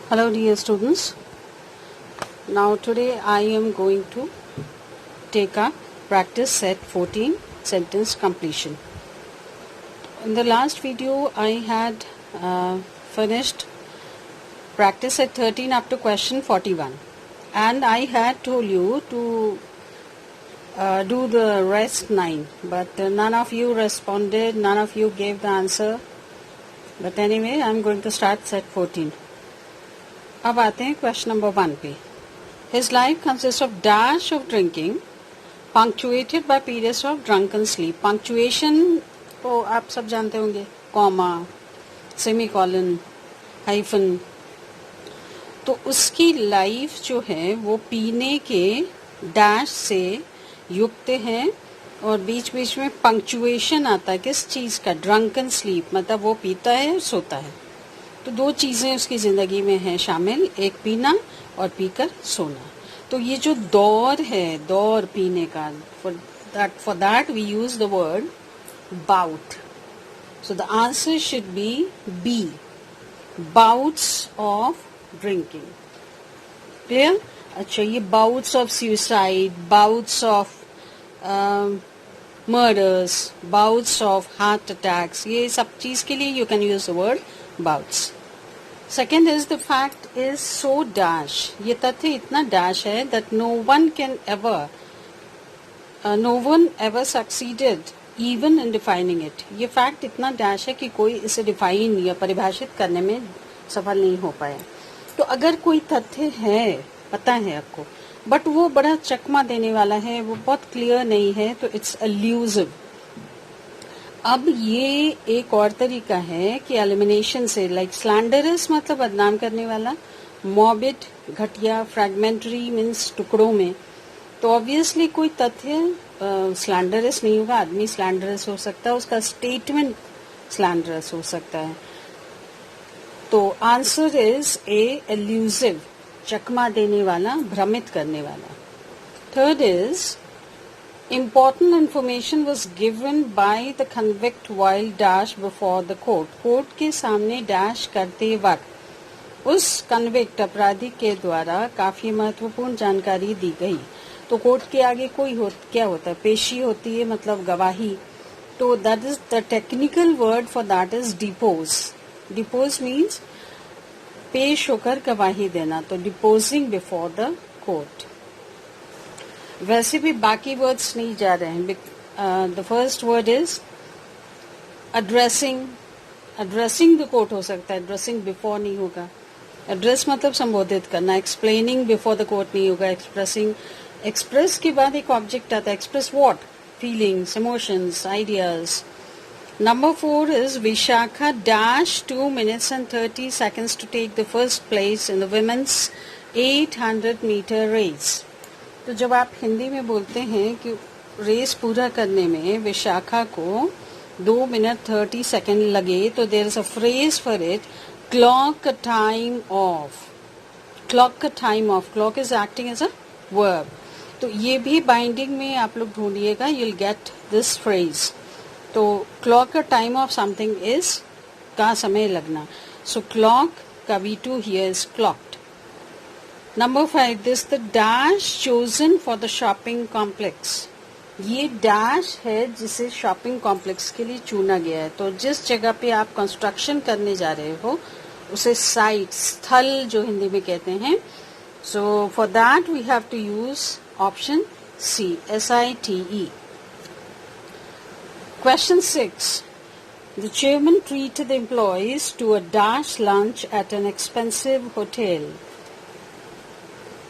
Hello dear students. Now today I am going to take up practice set 14 sentence completion. In the last video I had finished practice set 13 up to question 41 and I had told you to do the rest 9 but none of you responded, none of you gave the answer. But anyway I am going to start set 14. अब आते हैं question number 1 पे. His life consists of dash of drinking, punctuated by periods of drunken sleep. Punctuation तो आप सब जानते होंगे, comma, semicolon, hyphen. तो उसकी लाइफ जो है वो पीने के डैश से युक्त है और बीच बीच में पंक्चुएशन आता है. किस चीज़ का? ड्रंकन स्लीप, मतलब वो पीता है और सोता है. तो दो चीज़ें उसकी ज़िंदगी में हैं शामिल, एक पीना और पीकर सोना. तो ये जो दौर है, दौर पीने का, for that we use the word bout. So the answer should be B, bouts of drinking. Clear? अच्छा, ये bouts of suicide, bouts of murders, bouts of heart attacks, ये सब चीज़ के लिए you can use the word bouts. Second is the fact is so dash. ये तथ्य इतना dash है that no one ever succeeded even in defining it. ये fact इतना dash है कि कोई इसे define या परिभाषित करने में सफल नहीं हो पाया. तो अगर कोई तथ्य है, पता है आपको, बट वो बड़ा चकमा देने वाला है, वो बहुत क्लियर नहीं है, तो इट्स एल्यूसिव. अब ये एक और तरीका है कि एलिमिनेशन से, लाइक स्लैंडरस मतलब बदनाम करने वाला, मॉर्बिड घटिया, फ्रैगमेंटरी मीन्स टुकड़ों में. तो ऑब्वियसली कोई तथ्य स्लैंडरस नहीं होगा. आदमी स्लैंडरस हो सकता है, उसका स्टेटमेंट स्लैंडरस हो सकता है. तो आंसर इज ए, एल्यूसिव, चकमा देने वाला, भ्रमित करने वाला. Third is important information was given by the convict while dash before the court. Court के सामने डैश करते वक्त उस convict अपराधी के द्वारा काफी महत्वपूर्ण जानकारी दी गई. तो कोर्ट के आगे क्या होता है? पेशी होती है, मतलब गवाही. तो that is the technical word for that is depose. Depose means पेश होकर गवाही देना. तो deposing before the court. वैसे भी बाकी वर्ड्स नहीं जा रहे हैं. The first word is addressing. Addressing the court हो सकता है, एड्रेसिंग बिफोर नहीं होगा. एड्रेस मतलब संबोधित करना. एक्सप्लेनिंग बिफोर द कोर्ट नहीं होगा. एक्सप्रेसिंग, एक्सप्रेस के बाद एक ऑब्जेक्ट आता है. Express what? Feelings, emotions, ideas. Number 4 is Vishakha dash 2 minutes and 30 seconds to take the first place in the women's 800 meter race. तो जब आप हिंदी में बोलते हैं कि रेस पूरा करने में विशाखा को 2 minutes 30 seconds लगे, तो there is a phrase for it, clock a time off. Clock a time off, clock is acting as a verb. तो ये भी बाइंडिंग में आप लोग ढूंढिएगा, you will get this phrase. तो clock a time off something is का समय लगना. सो क्लॉक का V2 here is clocked. Number 5, this the dash chosen for the shopping complex. ये डैश है जिसे शॉपिंग कॉम्प्लेक्स के लिए चुना गया है. तो जिस जगह पे आप कंस्ट्रक्शन करने जा रहे हो उसे साइट, स्थल जो हिंदी में कहते हैं. So for that we have to use option C, SITE. Question 6. The chairman treated the employees to a dash lunch at an expensive hotel.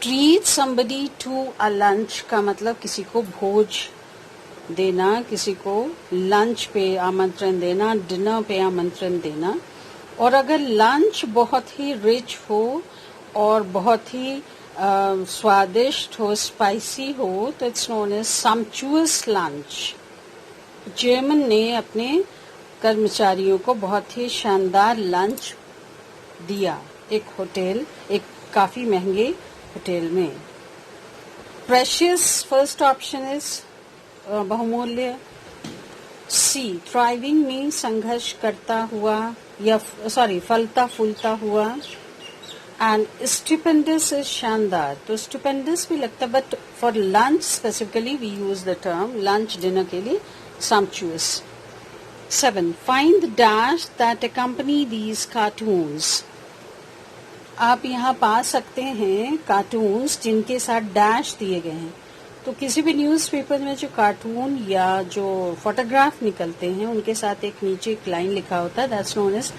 Treat somebody to a lunch का मतलब किसी को भोज देना, किसी को लंच पे आमंत्रण देना, डिनर पे आमंत्रण देना. और अगर लंच बहुत ही रिच हो और बहुत ही स्वादिष्ट हो, स्पाइसी हो, तो it's known as sumptuous lunch. Chairman ने अपने कर्मचारियों को बहुत ही शानदार लंच दिया एक होटल, एक काफी महंगे होटल में. प्रेशियस फर्स्ट ऑप्शन इज बहुमूल्य. C, thriving means संघर्ष करता हुआ या फलता फूलता हुआ. एंड स्टुपेंडस इज शानदार. तो स्टुपेंडस भी लगता है, but for lunch specifically we use the term lunch dinner के लिए sumptuous. 7. Find the dash that accompany these cartoons. आप यहाँ पा सकते हैं कार्टून्स जिनके साथ डैश दिए गए हैं. तो किसी भी न्यूज़पेपर में जो कार्टून या जो फोटोग्राफ निकलते हैं उनके साथ एक नीचे एक लाइन लिखा होता है, that's known as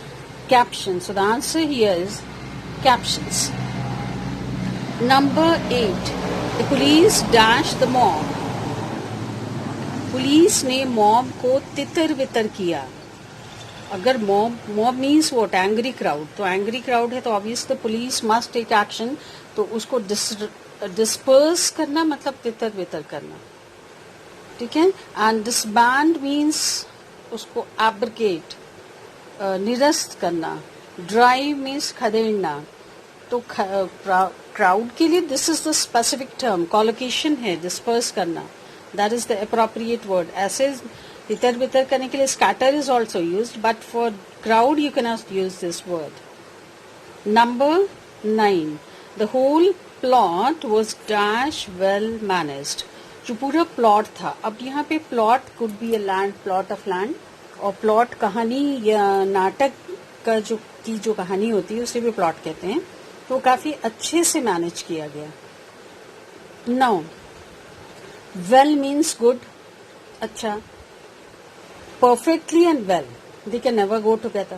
caption. So the answer here is captions. Number 8. The police dash the mob. Police ने मॉब को तितर बितर किया. अगर mob means what, angry crowd. तो एंग्री क्राउड है तो obvious the police must take action. तो उसको डिस्पर्स करना मतलब तितर बितर करना. ठीक है. एंड डिसबैंड मीन्स उसको एब्रिकेट, निरस्त करना. ड्राइव मीन्स खदेड़ना. तो क्राउड के लिए this is the specific term, collocation है डिस्पर्स करना. That is the appropriate word. ऐसे तितर बितर करने के लिए scatter is also used, but for crowd you can not use this word. Number 9. The whole plot was dash well managed. जो पूरा प्लॉट था, अब यहाँ पे plot could be a land, plot of land, और प्लॉट कहानी या नाटक का जो कहानी होती है उसे भी प्लॉट कहते हैं. तो काफी अच्छे से मैनेज किया गया. नाउ वेल मीन्स गुड, अच्छा. Perfectly and well, they can never go together.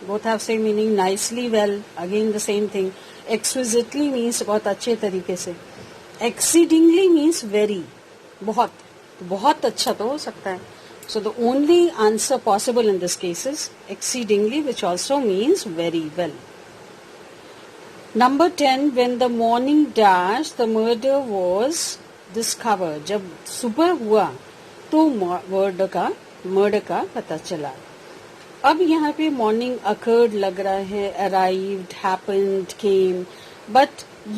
Both have same meaning. Nicely, well, again the same thing. Exquisitely means बहुत अच्छे तरीके से. Exceedingly means very, बहुत अच्छा तो हो सकता है. So the only answer possible in this case is exceedingly, which also means very well. Number 10. When the morning dash, the murder was discovered. जब सुबह हुआ तो मर्डर का पता चला. अब यहाँ पे मॉर्निंग अकर्ड लग रहा है, अराइव्ड, हैपेंड, केम, बट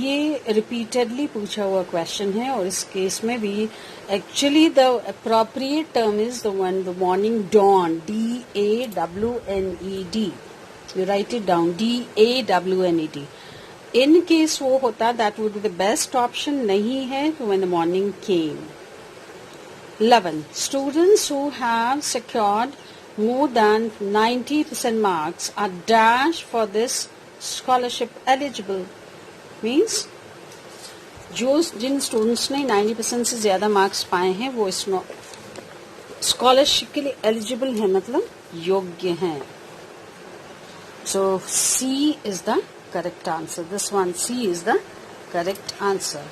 ये रिपीटेडली पूछा हुआ क्वेश्चन है और इस केस में भी actually the appropriate term is the one the morning dawn. DAWNED. You write it down, DAWNED. In case वो होता that would be the best option. नहीं है तो when the morning came. 11. Students who have secured more than 90% marks are dash for this scholarship eligible. Means जिन students ने 90% से ज्यादा marks पाए हैं वो इस स्कॉलरशिप के लिए एलिजिबल है, मतलब योग्य हैं. So C is the correct answer. This one, C is the correct answer.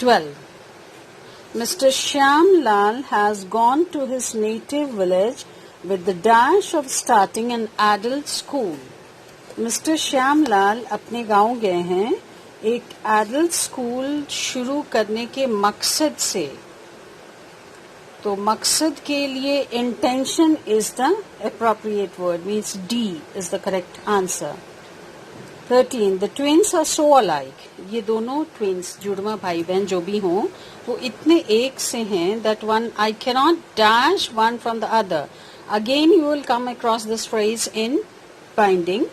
12. Mr. Shyam Lal has gone to his native village with the dash of starting an adult school. Mr. Shyam Lal अपने गांव गए हैं एक adult school शुरू करने के मकसद से. तो मकसद के लिए intention is the appropriate word, means D is the correct answer. 13. The twins are so alike. ये दोनों ट्विंस, जुड़वा भाई बहन जो भी हों, वो इतने एक से हैं that one I cannot dash one from the other. Again you will come across this phrase in binding.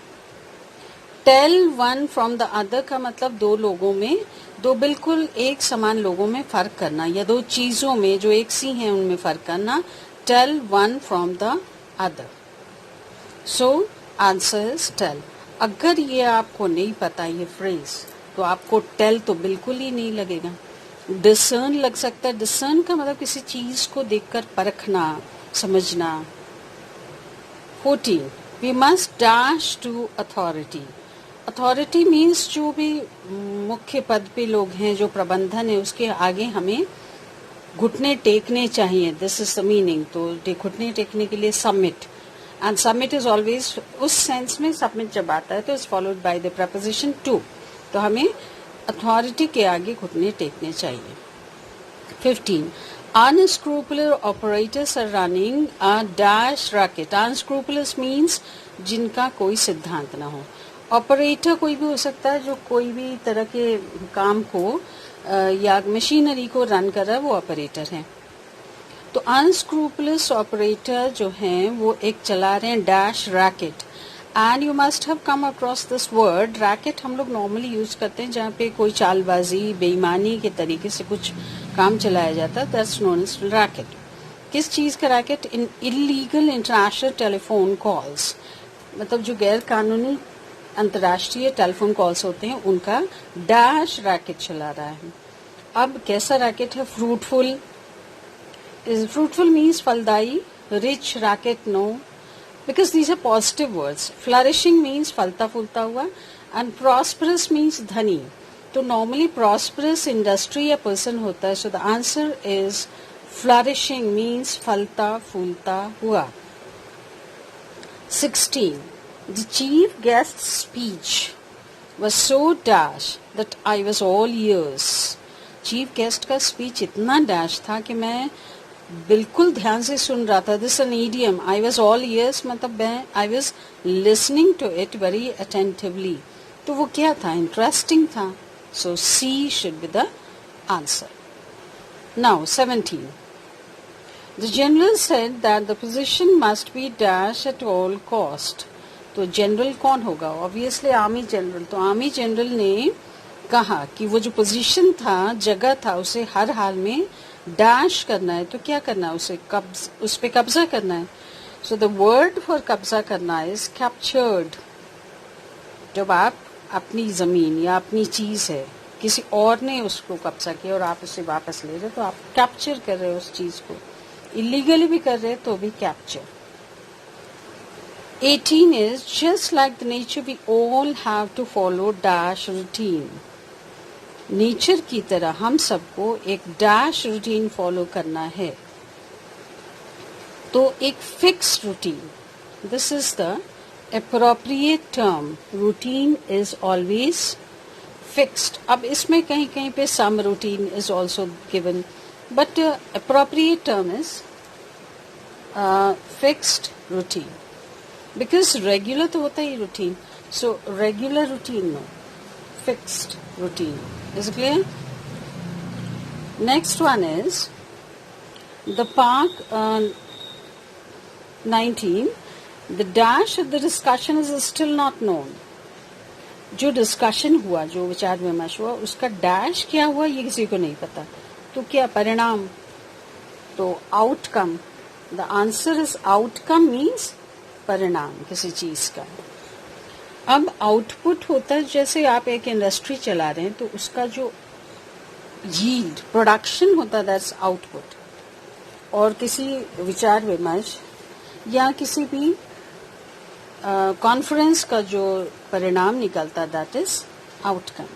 Tell one from the other का मतलब दो लोगों में, दो बिल्कुल एक समान लोगों में फर्क करना, या दो चीजों में जो एक सी हैं उनमें फर्क करना. Tell one from the other. So answer is tell. अगर ये आपको नहीं पता ये फ्रेज तो आपको टेल तो बिल्कुल ही नहीं लगेगा. डिसर्न लग सकता है. डिसर्न का मतलब किसी चीज को देखकर परखना, समझना. 14. We must dash to authority. Authority means जो भी मुख्य पद पे लोग हैं, जो प्रबंधन है, उसके आगे हमें घुटने टेकने चाहिए. This is the meaning. तो घुटने टेकने के लिए submit. And submit is always, उस सेंस में submit जब आता है तो is followed by the preposition to. तो हमें अथॉरिटी के आगे घुटने टेकने चाहिए. 15. Unscrupulous operators are running a dash racket. Unscrupulous means जिनका कोई सिद्धांत ना हो. ऑपरेटर कोई भी हो सकता है जो कोई भी तरह के काम को या मशीनरी को रन कर रहा है, वो ऑपरेटर है. तो अनस्क्रूपलस ऑपरेटर जो हैं वो एक चला रहे हैं dash racket. And you must have come across this word racket. हम लोग नॉर्मली यूज करते हैं जहाँ पे कोई चालबाजी बेईमानी के तरीके से कुछ काम चलाया जाता है. That's known as racket. किस चीज का racket? In illegal international telephone calls, मतलब जो गैर कानूनी अंतर्राष्ट्रीय टेलीफोन कॉल्स होते हैं उनका डैश रैकेट चला रहा है. अब कैसा रैकेट है? फ्रूटफुल. फ्रूटफुल मीन्स फलदायी. Rich racket no, because these are positive words. Flourishing means फलता फूलता हुआ, and prosperous means धनी. तो normally prosperous industry या person होता है. So the answer is flourishing means फलता फूलता हुआ. 16. The chief guest's speech was so dash that I was all ears. Chief guest का speech इतना dash था कि मैं बिल्कुल ध्यान से सुन रहा था. This an idiom. I was all ears, मतलब I was listening to it very attentively. तो वो क्या था? इंटरेस्टिंग था. So C should be the answer. Now 17. The general said that the position must be dash at all cost. तो general कौन होगा? Obviously army general. तो army general ने कहा कि वो जो पोजीशन था, जगह था, उसे हर हाल में डैश करना है. तो क्या करना है? उस पे कब्जा करना है. सो द वर्ड फॉर कब्जा करना इज कैप्चर्ड. जब आप अपनी जमीन या अपनी चीज है, किसी और ने उसको कब्जा किया और आप उसे वापस ले रहे, तो आप कैप्चर कर रहे हो उस चीज को. इलीगली भी कर रहे तो भी capture. 18 is just like the nature we all have to follow dash routine. Nature की तरह हम सबको एक डैश रूटीन फॉलो करना है. तो एक fix routine, this is the appropriate term. Routine is always fixed. अब इसमें कहीं कहीं पे some routine is also given, but appropriate term is fixed routine. Because regular तो होता ही रूटीन. So regular routine no, fixed routine. Is it clear? Next one is the park. 19. The dash of the discussion is still not known. जो discussion हुआ, जो विचार विमर्श हुआ, उसका डैश क्या हुआ ये किसी को नहीं पता. तो क्या परिणाम? तो outcome. The answer is outcome means परिणाम किसी चीज का. अब आउटपुट होता है, जैसे आप एक इंडस्ट्री चला रहे हैं तो उसका जो यील्ड प्रोडक्शन होता है, दैट्स आउटपुट. और किसी विचार विमर्श या किसी भी कॉन्फ्रेंस का जो परिणाम निकलता है, that is outcome.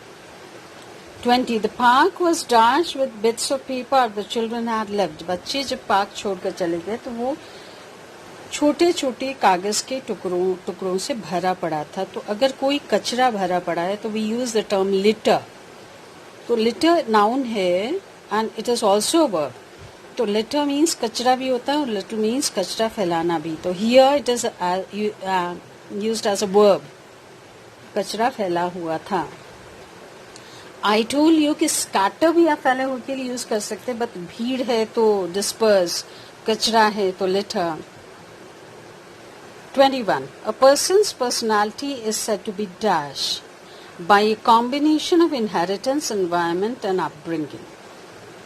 20. The park was dash with bits of paper the children had left. बच्चे जब पार्क छोड़कर चले गए तो वो छोटे छोटे कागज के टुकड़ों से भरा पड़ा था. तो अगर कोई कचरा भरा पड़ा है तो we use the term litter. तो लिटर नाउन है and it is also verb. तो लिटर मीन्स कचरा भी होता है और लिटर मीन्स कचरा फैलाना भी. तो here it is used as a verb. कचरा फैला हुआ था. आई टोल्ड यू कि स्कैटर भी आप फैले हुए के लिए यूज कर सकते हैं, बट भीड़ है तो डिस्पर्स, कचरा है तो litre. 21. A person's personality is said to be dash by a combination of inheritance, environment and upbringing.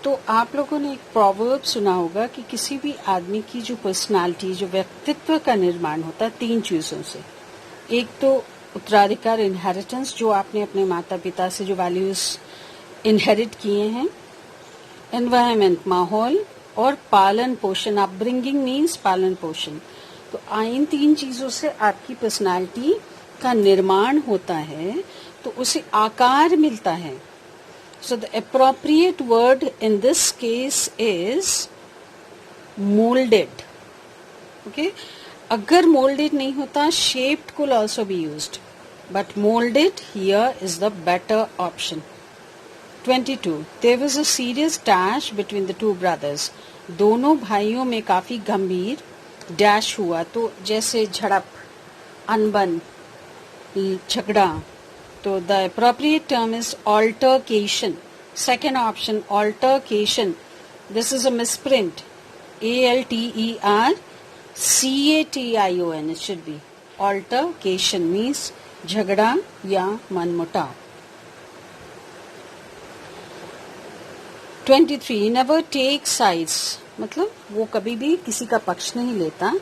तो आप लोगों ने एक प्रोवर्ब सुना होगा कि किसी भी आदमी की जो पर्सनालिटी, जो व्यक्तित्व का निर्माण होता है 3 चीजों से. एक तो उत्तराधिकार, इनहेरिटेंस, जो आपने अपने माता पिता से जो वैल्यूज इनहेरिट किए हैं. एनवायरमेंट, माहौल. और पालन पोषण. अपब्रिंगिंग मीन्स पालन पोषण. तो इन 3 चीजों से आपकी पर्सनालिटी का निर्माण होता है, तो उसे आकार मिलता है. So the appropriate word in this case is moulded. Okay, अगर मोल्डेड नहीं होता, shaped could also be used, but moulded here is the better option. 22. There was a serious dash between the 2 brothers. दोनों भाइयों में काफी गंभीर dash हुआ. तो जैसे झड़प, अनबन, झगड़ा. तो the appropriate term is altercation. Second option, altercation. This is a misprint. ALTERCATION. It should be. Altercation means झगड़ा या मनमुटाव। 23 नेवर टेक साइड्स, मतलब वो कभी भी किसी का पक्ष नहीं लेता,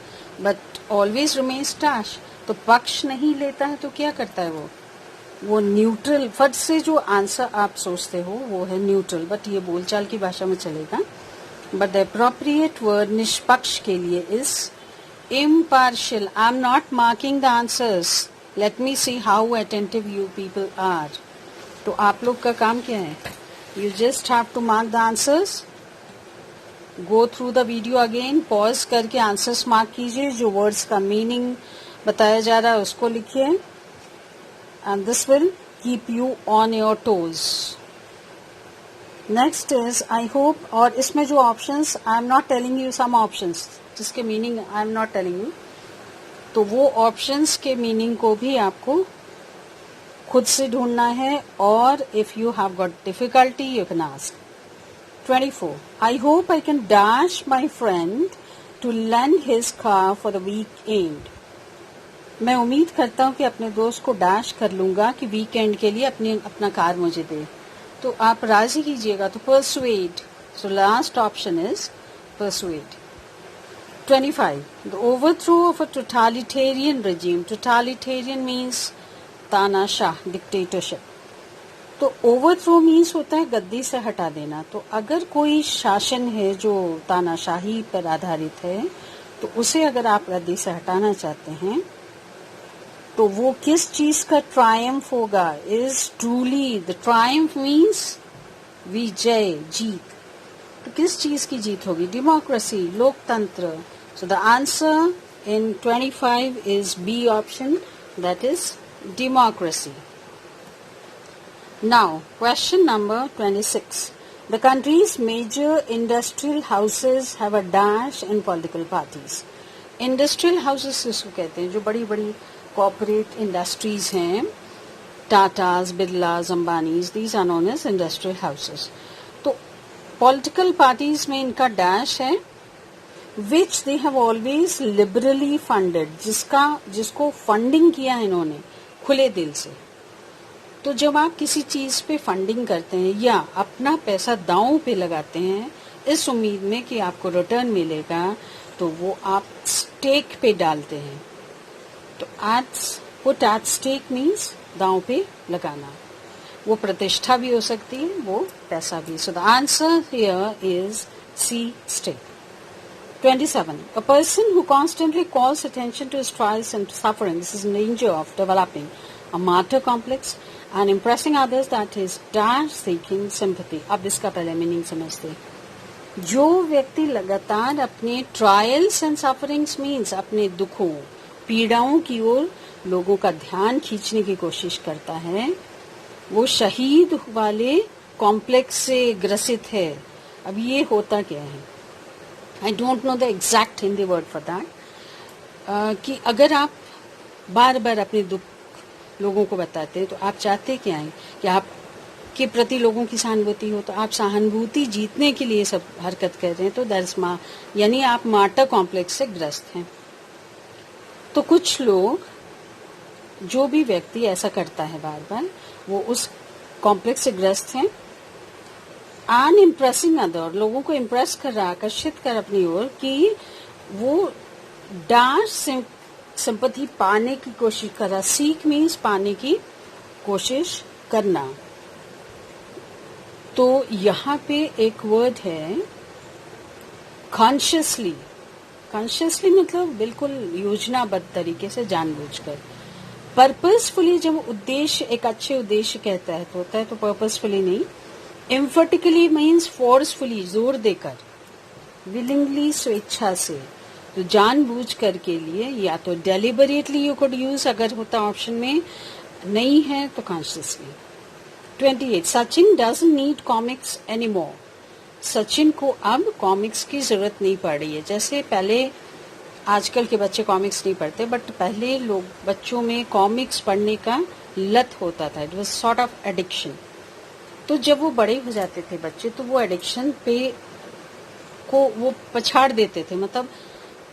बट ऑलवेज रिमेन्स डैश। तो पक्ष नहीं लेता है तो क्या करता है वो न्यूट्रल। फट से जो आंसर आप सोचते हो वो है न्यूट्रल, बट ये बोलचाल की भाषा में चलेगा। बट द अप्रोप्रिएट वर्ड निष्पक्ष के लिए is impartial. I'm not marking the answers. Let me see how attentive you people are. तो आप लोग का काम क्या है? You just have to mark the answers. Go through the video again. Pause करके answers mark कीजिए. जो words का meaning बताया जा रहा है उसको लिखिए. And this will keep you on your toes. Next is I hope, और इसमें जो options, I am not telling you some options. जिसके meaning I am not telling you, तो वो ऑप्शंस के मीनिंग को भी आपको खुद से ढूंढना है, और if you have got difficulty you can ask. 24 I hope I can dash my friend to lend his car for the weekend. मैं उम्मीद करता हूँ कि अपने दोस्त को डैश कर लूंगा कि वीकेंड के लिए अपना कार मुझे दे। तो आप राजी कीजिएगा, तो persuade. So last option is persuade. 25 the overthrow of a totalitarian regime. Totalitarian means तानाशाह, dictatorship. तो overthrow means होता है गद्दी से हटा देना। तो अगर कोई शासन है जो तानाशाही पर आधारित है, तो उसे अगर आप गद्दी से हटाना चाहते हैं तो वो किस चीज का ट्रायम्फ होगा? Is truly the triumph means विजय, जीत। तो किस चीज की जीत होगी? डेमोक्रेसी, लोकतंत्र। So the answer in 25 is B option, that is democracy. Now question number 26. The country's major industrial houses have a dash in political parties. Industrial houses किसको कहते हैं? जो बड़ी बड़ी corporate industries हैं, Tatas, बिरलास, Ambanis, these are known as industrial houses. तो political parties में इनका dash है which they have always liberally funded, जिसको फंडिंग किया है इन्होंने खुले दिल से। तो जब आप किसी चीज पे फंडिंग करते हैं या अपना पैसा दांव पे लगाते हैं इस उम्मीद में कि आपको रिटर्न मिलेगा, तो वो आप स्टेक पे डालते हैं। तो पुट एट स्टेक मीन्स दांव पे लगाना। वो प्रतिष्ठा भी हो सकती है, वो पैसा भी। So the answer here is C, stake. 27. A person who constantly calls attention to his trials and sufferings is in danger of developing a martyr complex and impressing others that is dash seeking sympathy. अब इसका पहले meaning समझते। जो व्यक्ति लगातार अपने trials and sufferings means अपने दुखों, पीड़ाओं की ओर लोगों का ध्यान खींचने की कोशिश करता है, वो शहीद वाले कॉम्प्लेक्स से ग्रसित है। अब ये होता क्या है? I don't know the exact Hindi word for that, कि अगर आप बार बार अपने दुख लोगों को बताते हैं तो आप चाहते क्या हैं? कि आपके प्रति लोगों की सहानुभूति हो। तो आप सहानुभूति जीतने के लिए सब हरकत कर रहे हैं, तो दैट्स यानी आप मार्टर कॉम्प्लेक्स से ग्रस्त हैं। तो कुछ लोग, जो भी व्यक्ति ऐसा करता है बार बार, वो उस कॉम्प्लेक्स से ग्रस्त हैं। एंड इम्प्रेसिंग अदर, लोगों को इम्प्रेस कर रहा, आकर्षित कर अपनी ओर, कि वो डांस सिंपैथी पाने की कोशिश कर रहा। सीख मीन्स पाने की कोशिश करना। तो यहाँ पे एक वर्ड है कॉन्शियसली। कॉन्शियसली मतलब बिल्कुल योजनाबद्ध तरीके से, जानबूझकर। पर्पसफुली, जब उद्देश्य एक अच्छे उद्देश्य के तहत होता है तो पर्पसफुली नहीं। एम्फेटिकली मीन्स फोर्सफुली, जोर देकर। विलिंगली, स्वेच्छा से। तो जानबूझ कर के लिए, या तो डेलिबरेटली यू कुड यूज अगर होता ऑप्शन में, नहीं है तो consciously. 28. Sachin doesn't need comics anymore. Sachin को अब कॉमिक्स की जरूरत नहीं पड़ रही है। जैसे पहले, आजकल के बच्चे कॉमिक्स नहीं पढ़ते, बट पहले लोग बच्चों में कॉमिक्स पढ़ने का लत होता था। It was sort of addiction. तो जब वो बड़े हो जाते थे बच्चे, तो वो एडिक्शन पे को वो पछाड़ देते थे, मतलब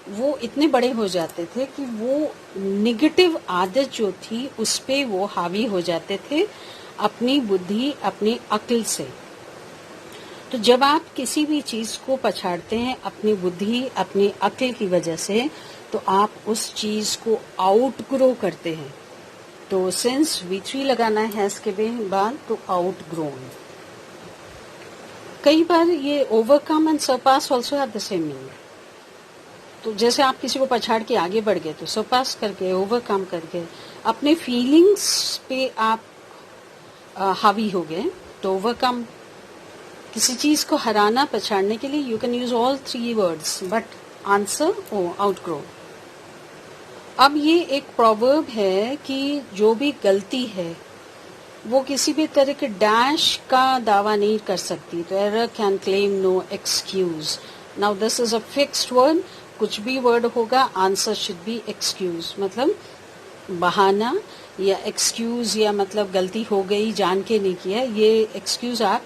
वो इतने बड़े हो जाते थे कि वो निगेटिव आदत जो थी उस पे वो हावी हो जाते थे अपनी बुद्धि, अपनी अक्ल से। तो जब आप किसी भी चीज को पछाड़ते हैं अपनी बुद्धि, अपनी अक्ल की वजह से, तो आप उस चीज को आउटग्रो करते हैं। तो सिंस V3 लगाना है हैज के बाद, तो आउटग्रोन। कई बार ये overcome and surpass also have the same meaning. तो जैसे आप किसी को पछाड़ के आगे बढ़ गए, तो सरपास करके, ओवरकम करके, अपने फीलिंग्स पे आप हावी हो गए, तो ओवरकम। किसी चीज को हराना, पछाड़ने के लिए you can use all 3 words, but answer outgrow. अब ये एक प्रोवर्ब है कि जो भी गलती है वो किसी भी तरह के डैश का दावा नहीं कर सकती। तो error can claim no excuse. Now this is a fixed word, कुछ भी वर्ड होगा, आंसर शुड बी एक्सक्यूज, मतलब बहाना या एक्सक्यूज, या मतलब गलती हो गई, जान के नहीं किया, ये एक्सक्यूज आप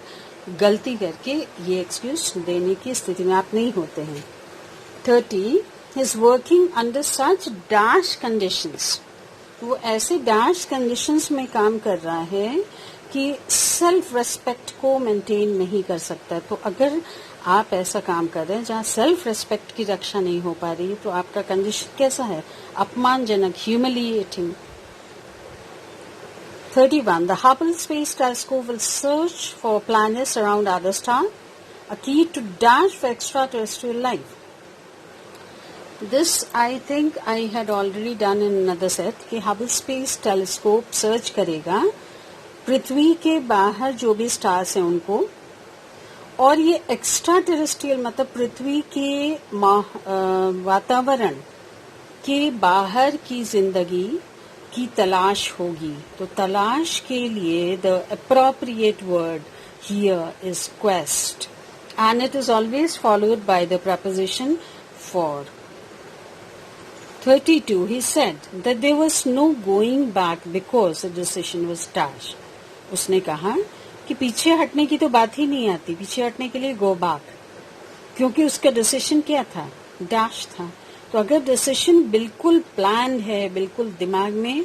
गलती करके ये एक्सक्यूज देने की स्थिति में आप नहीं होते हैं। 30 is working under such dash conditions। वो ऐसे डैश कंडीशंस में काम कर रहा है कि सेल्फ रेस्पेक्ट को मेंटेन नहीं कर सकता। तो अगर आप ऐसा काम कर रहे हैं जहाँ सेल्फ रेस्पेक्ट की रक्षा नहीं हो पा रही, तो आपका कंडीशन कैसा है? अपमानजनक, humiliating. 31. The Hubble Space Telescope will search for planets around other stars, a key to dash for extraterrestrial life. This I think I had already done in another set कि Hubble Space Telescope सर्च करेगा पृथ्वी के बाहर जो भी stars हैं उनको, और ये एक्स्ट्रा टेरेस्ट्रियल मतलब पृथ्वी के वातावरण के बाहर की जिंदगी की तलाश होगी। तो तलाश के लिए the appropriate word here is quest, and it is always followed by the preposition for. 32, he said that there was no going back because the decision was dash। उसने कहा कि पीछे हटने की तो बात ही नहीं आती, पीछे हटने के लिए गो बैक, क्योंकि उसका डिसीजन क्या था? डैश था। तो अगर डिसीजन बिल्कुल प्लान है, बिल्कुल दिमाग में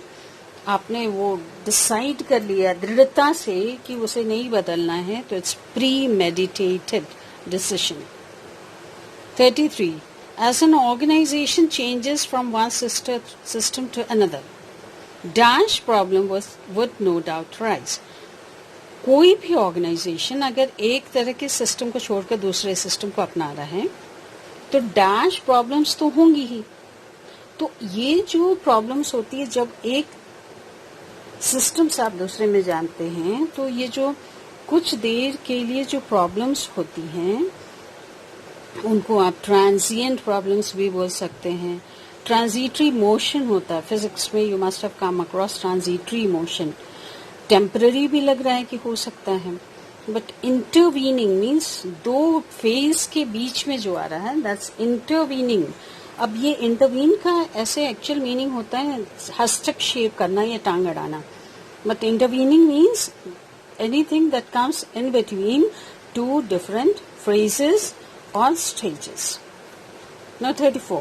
आपने वो डिसाइड कर लिया दृढ़ता से कि उसे नहीं बदलना है, तो it's pre meditated decision. 33, as an organization changes from one system to another, dash problem would no doubt rise। कोई भी ऑर्गेनाइजेशन अगर एक तरह के सिस्टम को छोड़कर दूसरे सिस्टम को अपना रहा है, तो डैश प्रॉब्लम्स तो होंगी ही। तो ये जो प्रॉब्लम्स होती है जब एक सिस्टम से आप दूसरे में जानते हैं, तो ये जो कुछ देर के लिए जो प्रॉब्लम्स होती हैं उनको आप ट्रांजिएंट प्रॉब्लम्स भी बोल सकते हैं। ट्रांजिटरी मोशन होता है फिजिक्स में, you must have come across transitory motion. Temporary भी लग रहा है कि हो सकता है, बट इंटरवीनिंग मीन्स दो फेज के बीच में जो आ रहा है, दैट्स इंटरवीनिंग। अब ये इंटरवीन का ऐसे एक्चुअल मीनिंग होता है हस्तक्षेप करना या टांग अड़ाना, but intervening means anything that comes in between two different phrases or stages. Now 34.